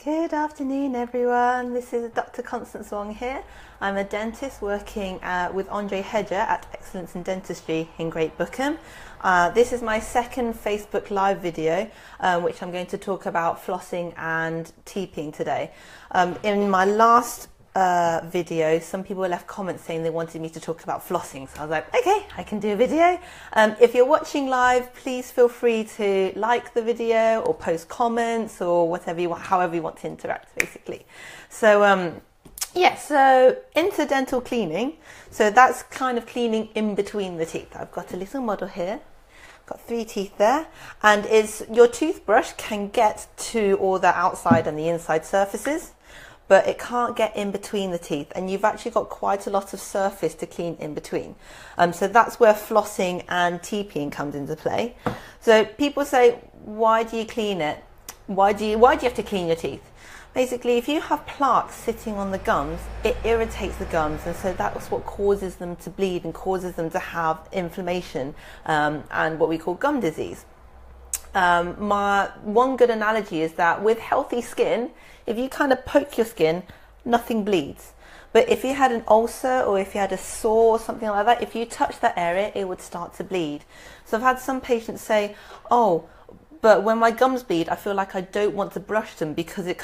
Good afternoon, everyone. This is Dr. Constance Wong here. I'm a dentist working with Andre Hedger at Excellence in Dentistry in Great Bookham. This is my second Facebook Live video, which I'm going to talk about flossing and teeping today. In my last video, some people left comments saying they wanted me to talk about flossing, so I was like, okay, I can do a video. If you're watching live, please feel free to like the video or post comments or whatever you want, however you want to interact, basically. So so interdental cleaning, so that's kind of cleaning in between the teeth. I've got a little model here, got 3 teeth there, and your toothbrush can get to all the outside and the inside surfaces, but it can't get in between the teeth, and you've actually got quite a lot of surface to clean in between. So that's where flossing and teeping comes into play. So people say, why do you clean it? Why do you have to clean your teeth? Basically, if you have plaque sitting on the gums, it irritates the gums, and so that's what causes them to bleed and causes them to have inflammation and what we call gum disease. My one good analogy is that with healthy skin, if you kind of poke your skin, nothing bleeds. But if you had an ulcer or if you had a sore or something like that, if you touch that area, it would start to bleed. So I've had some patients say, oh, but when my gums bleed, I feel like I don't want to brush them because it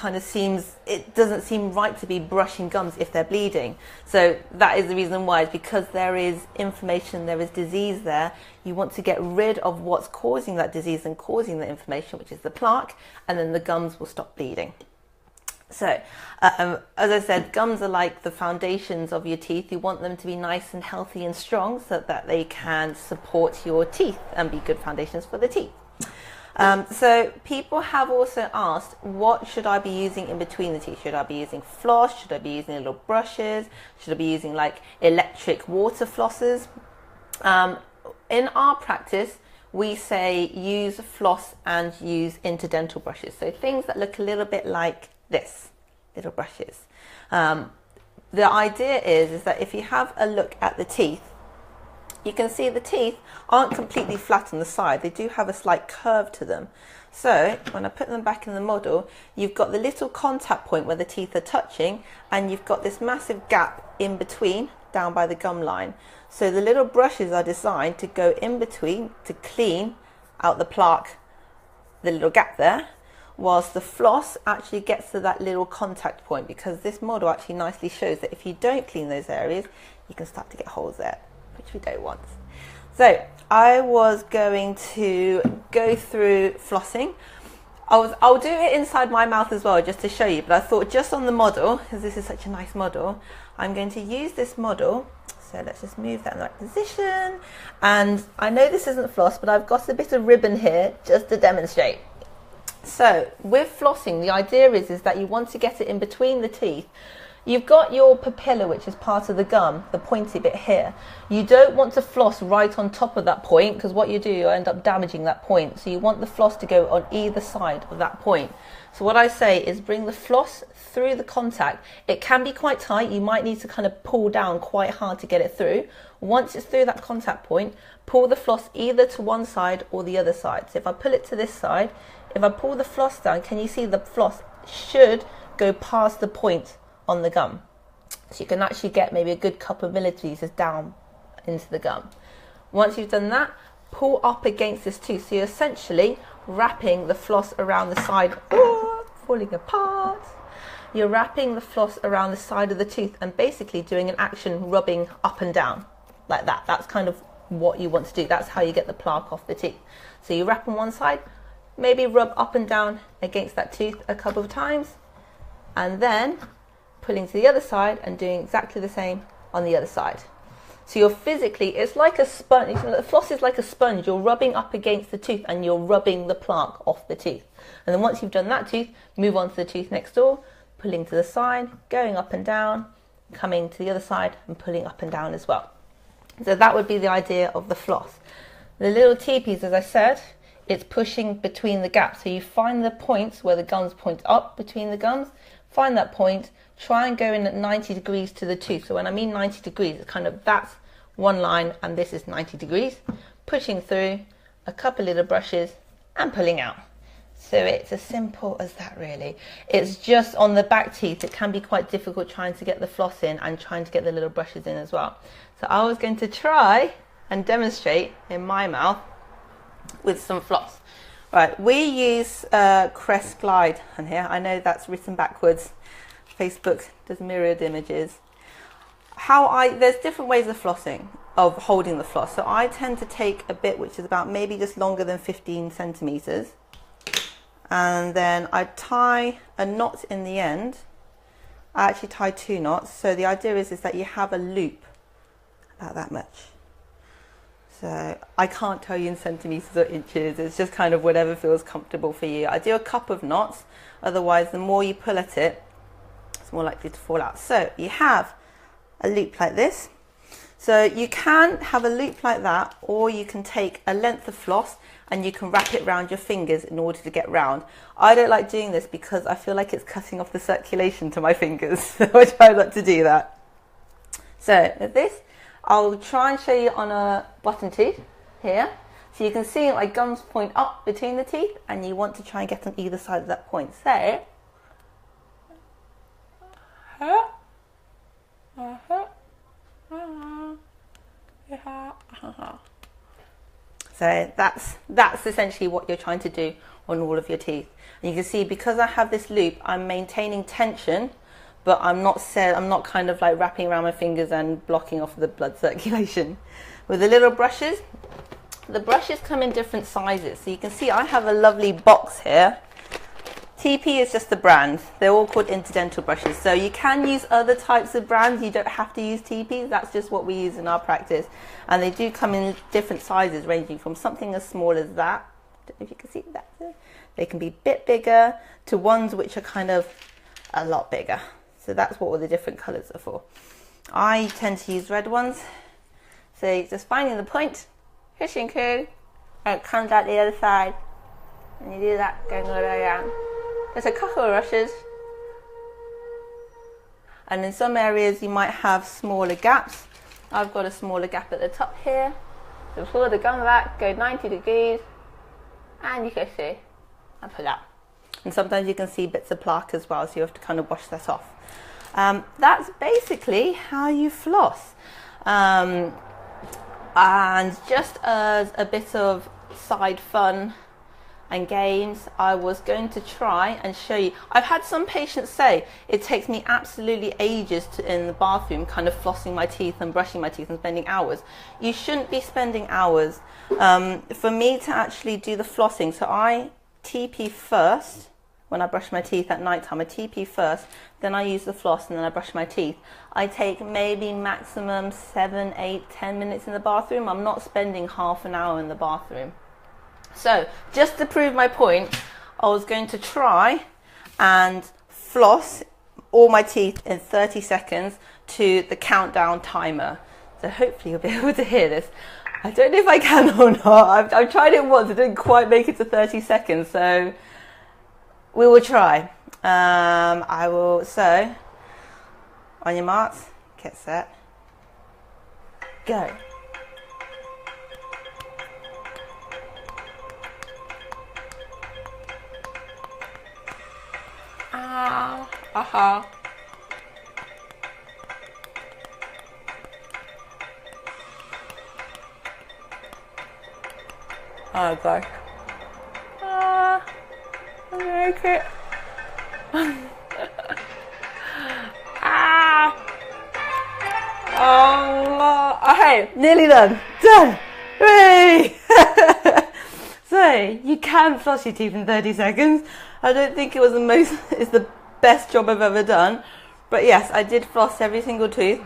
doesn't seem right to be brushing gums if they're bleeding. So that is the reason why, it's because there is inflammation, there is disease there. You want to get rid of what's causing that disease and causing the inflammation, which is the plaque, and then the gums will stop bleeding. So, as I said, gums are like the foundations of your teeth. You want them to be nice and healthy and strong so that they can support your teeth and be good foundations for the teeth. So people have also asked, what should I be using in between the teeth? Should I be using floss? Should I be using little brushes? Should I be using like electric water flossers? In our practice, we say use floss and use interdental brushes. So things that look a little bit like this, little brushes. The idea is that if you have a look at the teeth, you can see the teeth aren't completely flat on the side. They do have a slight curve to them. So when I put them back in the model, you've got the little contact point where the teeth are touching, and you've got this massive gap in between down by the gum line. So the little brushes are designed to go in between to clean out the plaque, the little gap there, whilst the floss actually gets to that little contact point, because this model actually nicely shows that if you don't clean those areas, you can start to get holes there, which we don't want. So I was going to go through flossing. I'll do it inside my mouth as well, just to show you, but I thought just on the model, because this is such a nice model, I'm going to use this model. So let's just move that in the right position. And I know this isn't floss, but I've got a bit of ribbon here just to demonstrate. So with flossing, the idea is that you want to get it in between the teeth. You've got your papilla, which is part of the gum, the pointy bit here. You don't want to floss right on top of that point, because what you do, you end up damaging that point. So you want the floss to go on either side of that point. So what I say is bring the floss through the contact. It can be quite tight. You might need to kind of pull down quite hard to get it through. Once it's through that contact point, pull the floss either to one side or the other side. So if I pull it to this side, if I pull the floss down, can you see the floss should go past the point on the gum? So you can actually get maybe a good couple of millimeters down into the gum. Once you've done that, pull up against this tooth. So you're essentially wrapping the floss around the side. Oh, falling apart. You're wrapping the floss around the side of the tooth and basically doing an action rubbing up and down like that. That's kind of what you want to do. That's how you get the plaque off the teeth. So you wrap on one side, maybe rub up and down against that tooth a couple of times, and then pulling to the other side and doing exactly the same on the other side. So you're physically, it's like a sponge. The floss is like a sponge. You're rubbing up against the tooth and you're rubbing the plaque off the tooth. And then once you've done that tooth, move on to the tooth next door, pulling to the side, going up and down, coming to the other side and pulling up and down as well. So that would be the idea of the floss. The little teepees, as I said, it's pushing between the gaps. So you find the points where the gums point up between the gums, find that point, try and go in at 90 degrees to the tooth. So when I mean 90 degrees, it's kind of that's one line and this is 90 degrees. Pushing through, a couple little brushes and pulling out. So it's as simple as that, really. It's just on the back teeth, it can be quite difficult trying to get the floss in and trying to get the little brushes in as well. So I was going to try and demonstrate in my mouth with some floss. Right, we use Crest Glide on here. I know that's written backwards. Facebook does mirrored images. There's different ways of flossing, of holding the floss. So I tend to take a bit which is about maybe just longer than 15 centimeters. And then I tie a knot in the end. I actually tie 2 knots. So the idea is that you have a loop about that much. So I can't tell you in centimeters or inches. It's just kind of whatever feels comfortable for you. I do a couple of knots. Otherwise, the more you pull at it, it's more likely to fall out. So you have a loop like this. So you can have a loop like that, or you can take a length of floss and you can wrap it around your fingers in order to get round. I don't like doing this because I feel like it's cutting off the circulation to my fingers. So I try not to do that. So with this, I'll try and show you on a bottom tooth here. So you can see my gums point up between the teeth and you want to try and get on either side of that point. So, so that's essentially what you're trying to do on all of your teeth. And you can see because I have this loop, I'm maintaining tension, but I'm not kind of like wrapping around my fingers and blocking off the blood circulation. With the little brushes, the brushes come in different sizes. So you can see I have a lovely box here. TP is just the brand. They're all called interdental brushes. So you can use other types of brands. You don't have to use TP. That's just what we use in our practice. And they do come in different sizes, ranging from something as small as that. I don't know if you can see that. They can be a bit bigger to ones which are kind of a lot bigger. So that's what all the different colours are for. I tend to use red ones. So just finding the point, pushing through, and it comes out the other side. And you do that going all the way around. There's a couple of rushes. And in some areas you might have smaller gaps. I've got a smaller gap at the top here. So pull the gum back, go 90 degrees, and you can see, and pull out. And sometimes you can see bits of plaque as well, so you have to kind of wash that off. That's basically how you floss. And just as a bit of side fun and games, I was going to try and show you. I've had some patients say it takes me absolutely ages in the bathroom kind of flossing my teeth and brushing my teeth and spending hours. You shouldn't be spending hours. For me to actually do the flossing, so I TP first. When I brush my teeth at night time, I TP first, then I use the floss and then I brush my teeth. I take maybe maximum 7, 8, 10 minutes in the bathroom. I'm not spending half an hour in the bathroom. So just to prove my point, I was going to try and floss all my teeth in 30 seconds to the countdown timer. So hopefully you'll be able to hear this. I don't know if I can or not. I've tried it once, I didn't quite make it to 30 seconds, so we will try. So on your marks, get set, go. Oh gosh. I make it. Okay, nearly done. Done. Hooray! So you can floss your teeth in 30 seconds. I don't think it was it's the best job I've ever done, but yes, I did floss every single tooth,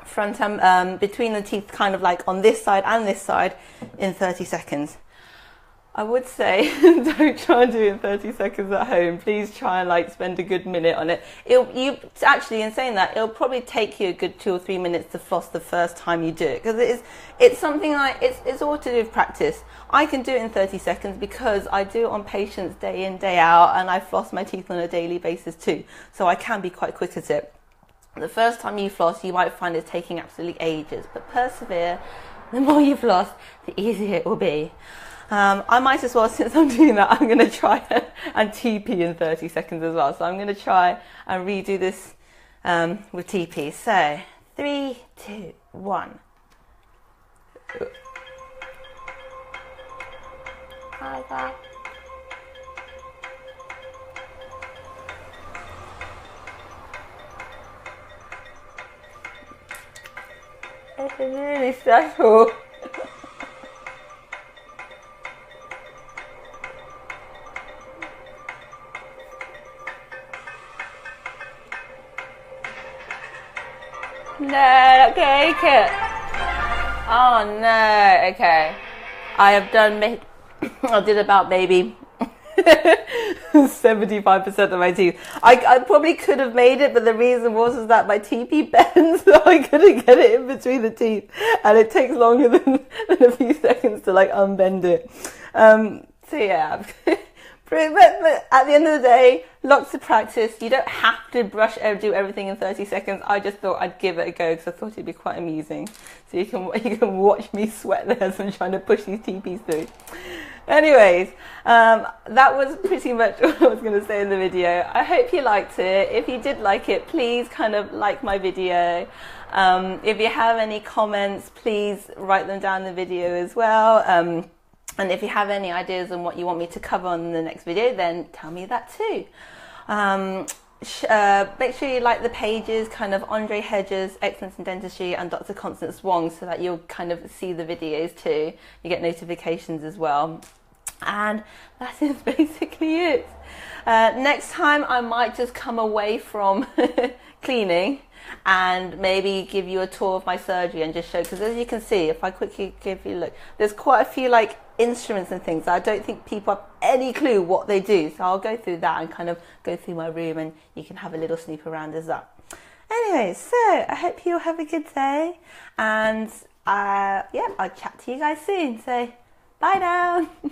front and between the teeth, kind of like on this side and this side, in 30 seconds. I would say don't try and do it in 30 seconds at home. Please try and like spend a good minute on it. Actually, in saying that, it'll probably take you a good 2 or 3 minutes to floss the first time you do it, because it's something like it's all to do with practice. I can do it in 30 seconds because I do it on patients day in, day out, and I floss my teeth on a daily basis too. So I can be quite quick at it. The first time you floss, you might find it's taking absolutely ages, but persevere. The more you floss, the easier it will be. I might as well, since I'm doing that, I'm going to try and TP in 30 seconds as well. So I'm going to try and redo this with TP. So 3, 2, 1. Hi there. This is really special. No, okay, it. Oh no, okay. I have done, I did about maybe 75% of my teeth. I probably could have made it, but the reason was that my TP bends, so I couldn't get it in between the teeth, and it takes longer than a few seconds to like unbend it. So yeah. But at the end of the day, lots of practice. You don't have to do everything in 30 seconds. I just thought I'd give it a go because I thought it'd be quite amusing. So you can watch me sweat there as I'm trying to push these TPs through. Anyways, that was pretty much what I was going to say in the video. I hope you liked it. If you did like it, please kind of like my video. If you have any comments, please write them down in the video as well. And if you have any ideas on what you want me to cover on the next video, then tell me that too. Make sure you like the pages, kind of Andre Hedges, Excellence in Dentistry, and Dr. Constance Wong, so that you'll kind of see the videos too. You get notifications as well. And that is basically it. Next time I might just come away from cleaning and maybe give you a tour of my surgery and just show, because as you can see, if I quickly give you a look, there's quite a few like instruments and things that I don't think people have any clue what they do. So I'll go through that and kind of go through my room, and you can have a little snoop around as well. Anyway, so I hope you'll have a good day, and yeah, I'll chat to you guys soon. So bye now.